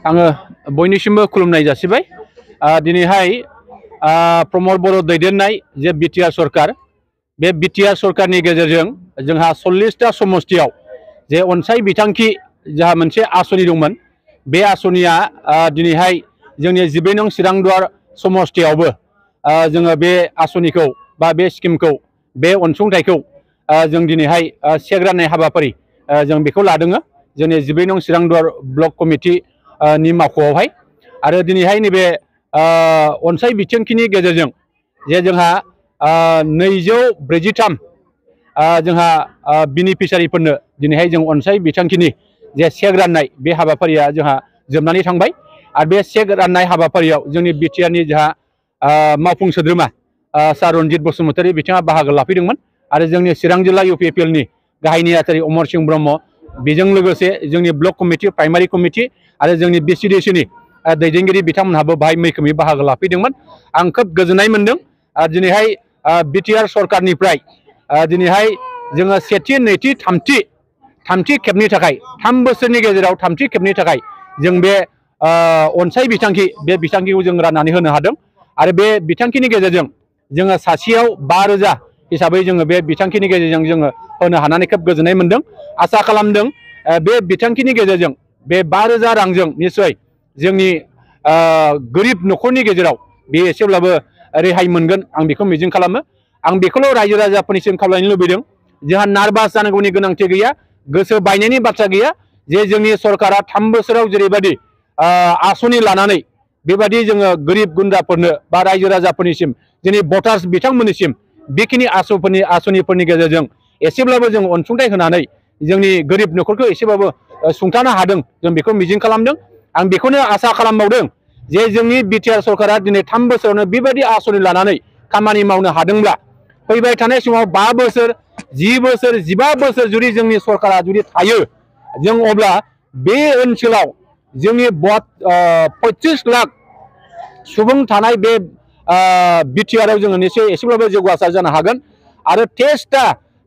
आङो बयनिसिमबो खुलुमनाय जासिबाय। दिनैहाय प्रमद बर' दैदेननाय जे बिटिआर सरकार, बे बिटिआर सरकारनि गेजेरजों जोंहा 40टा समस्तियाव जे अनसाय बिथांखि जोंहा मोनसे आसनि दंमोन, बे आसनिया दिनैहाय जोंनि 12 नं चिरांदुवार समस्तियावबो जोङो बे आसनिखौ बा बे स्किमखौ, बे अनसुंथाइखौ जों दिनैहाय चेक राननाय हाबाफारि जों बेखौ लादों जोंनि 12 नं चिरांदुवार ब्लक कमिटि नि मावख'आवहाय। आरो दिनैहाय नैबे अनसाय बिथांखिनि गेजेरजों जे जोंहा 243 जोंहा बेनिफिसियारिफोरनो दिनैहाय जों अनसाय बिथांखिनि जे चेक राननाय बे हाबाफारिया जोंहा जोबनानै थांबाय। आरो बे चेक राननाय हाबाफारियाव जोंनि बिटिआरनि जोंहा मावफुं सोद्रोमा सार रनजित बसुमतारी बिथाङा बाहागो लाफैदोंमोन। आरो जोंनि चिरां जिल्ला इउपिपिएलनि गाहाय नेहाथारि अमर सिंह ब्रह्म, बेजों लोगोसे जोंनि ब्लक कमिटि, प्राइमारि कमिटि आरो जोंनि बिसिडिसिनि दैदेनगिरि बिथांमोनहाबो बाहाय मैखोमै बाहागो लाफैदोंमोन। आं खोब गोजोननाय मोनदों। दिनैहाय बिटिआर सरकारनिफ्राय दिनैहाय जोङो सेथि, नैथि, थामथि खेबनि थाखाय 3 बोसोरनि गेजेराव थामथि खेबनि थाखाय जों बे अनसाय बिथांखि, बे बिथांखिखौ जों राननानै होनो हादों। आरो बे बिथांखिनि गेजेरजों जोङो सासेयाव 5,000 हिसाबै जोङो बे बिथांखिनि गेजेरजों जोङो होनो हानानै खोब गोजोननाय मोनदों। आसा खालामदों बे बिथांखिनि गेजेरजों बे 5,000 रांजों निस्सय जोंनि गोरिब न'खरनि गेजेराव बे एसेब्लाबो रेहाय मोनगोन, आं बेखौ मिजिं खालामो। आं बेखौल' रायजो राजाफोरनिसिम खावलायनो लुबैदों, जोंहा नार्भास जानांगौनि गोनांथि गैया, गोसो बायनायनि बाथ्रा गैया। जे जोंनि सरकारा 3 बोसोराव जेरैबायदि आसनि लानानै बेबायदि जोङो गोरिब गुन्द्राफोरनो बा रायजो राजाफोरनिसिम, जोंनि भटार्स बिथांमोननिसिम बेखिनि आसनिफोरनि गेजेरजों एसेब्लाबो जों अनसुंथाइ होनानै जोंनि गोरिब न'खरखौ एसेबाबो सुंथानो हादों, जों बेखौ मिजिं खालामदों। आं बेखौनो आसा खालामबावदों जे जोंनि बिटिआर सरकारा दिनै 3 बोसोरावनो बेबायदि आसनि लानानै खामानि मावनो हादोंब्ला फैबाय थानाय समाव 5 बोसोर, 10 बोसोर, 15 बोसोर जुदि जोंनि सरकारा जुदि थायो, जों अब्ला बे ओनसोलाव जोंनि 25 लाख सुबुं थानाय बे बिटिआरआव जोङो निश्चय एसेब्लाबो जौगासार जानो हागोन। आरो टेस्टआ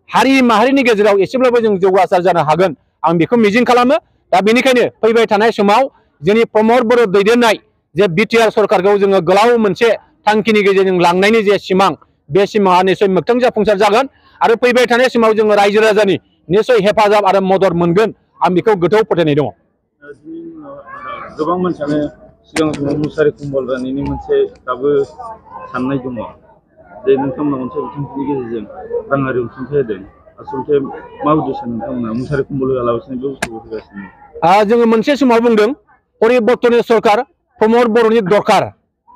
हारि माहारिनि गेजेराव एसेब्लाबो जों जौगासार जानो हागोन, आं बेखौ मिजिं खालामो। दा बेनिखायनो फैबाय थानाय समाव जोंनि प्रमद बर' दैदेननाय जे बिटिआर सरकारखौ जोङो गोलाव मोनसे थांखिनि गेजेरजों लांनायनि जे सिमां, बे सिमाङा निश्चय मोगथां जाफुंसार जागोन। आरो फैबाय थानाय समाव जोङो रायजो राजानि निश्चय हेफाजाब आरो मदद मोनगोन, आं बेखौ गोथौ फोथायनाय दङ। गोबां मानसियानो सिगां समाव मुसारि कम्बल राननायनि मोनसे दाबो साननाय दङ जे नोंथांमोना अनसाय बिथांखिनि गेजेरजों राङारि अनसुंथाइ होदों, आसलथे मा उद्देश्य नोंथांमोना मुसारि कम्बल होआलासिनो बे बुस्थुखौ होगासिनो? जोङो मोनसे समाव बुंदों परिबर्तननि सरकार, प्रमद बर'नि दरकार,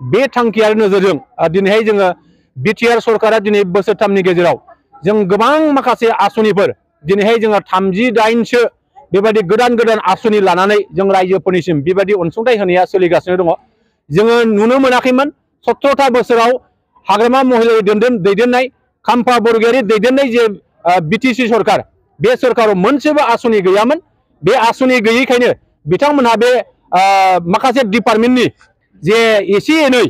बे थांखि आरो नोजोरजों दिनैहाय जोङो बिटिआर सरकारा दिनै बोसोरथामनि गेजेराव जों गोबां माखासे आसनिफोर दिनैहाय जोङो 38सो बेबायदि गोदान गोदान आसनि लानानै जों रायजोफोरनिसिम बेबायदि अनसुंथाइ होनाया सोलिगासिनो दङ। जोङो नुनो मोनाखैमोन 17था बोसोराव हाग्रामा महिलारि दैदेननाय, खाम्फा बरगयारि दैदेननाय जे बिटिसि सरकार, बे सरकाराव मोनसेबो आसनि गैयामोन। बे आसनि गैयैखायनो बिथांमोनहा बे माखासे डिपार्टमेन्टनि जे एसे एनै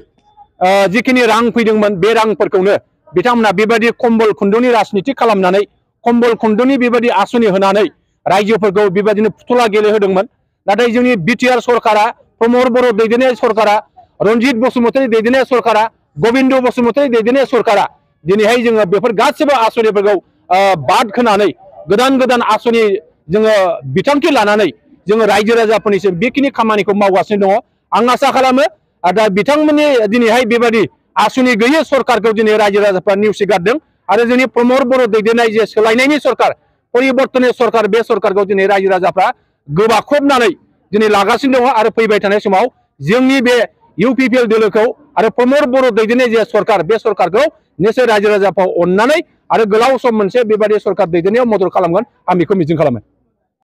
जिखिनि रां फैदोंमोन, बे रांफोरखौनो बिथांमोनहा बेबायदि कम्बल खुन्दुंनि राजनिति खालामनानै, कम्बल खुन्दुंनि बेबायदि आसनि होनानै रायजोफोरखौ बेबायदिनो फुथुला गेलेहोदोंमोन। नाथाय जोंनि बिटिआर सरकारा, प्रमद बर' दैदेननाय सरकारा, रनजित बसुमतारी दैदेननाय सरकारा, गबिन्द बसुमतारी दैदेननाय सरकारा दिनैहाय जोङो बेफोर गासिबो आसनिफोरखौ बाद होनानै गोदान गोदान आसनि जोङो बिथांखि लानानै जोङो रायजो राजाफोरनिसिम बेखिनि खामानिखौ मावगासिनो दङ। आं आसा खालामो दा बिथांमोननि दिनैहाय बेबायदि आसनि गैयै सरकारखौ दिनै रायजो राजाफ्रा नेवसिगारदों। आरो जोंनि प्रमद बर' दैदेननाय जे सोलायनायनि सरकार, परिबर्तननि सरकार, बे सरकारखौ दिनै रायजो राजाफ्रा गोबाख्रबनानै दिनै लागासिनो दङ। आरो फैबाय थानाय समाव जोंनि बे इउपिपिएल दोलोखौ आरो प्रमद बर' दैदेननाय जे सरकार, बे सरकारखौ निश्चय रायजो राजाफ्रा अननानै आरो गोलाव सम मोनसे बेबायदि सरकार दैदेननायाव मदद खालामगोन, आं बेखौ मिजिं खालामो।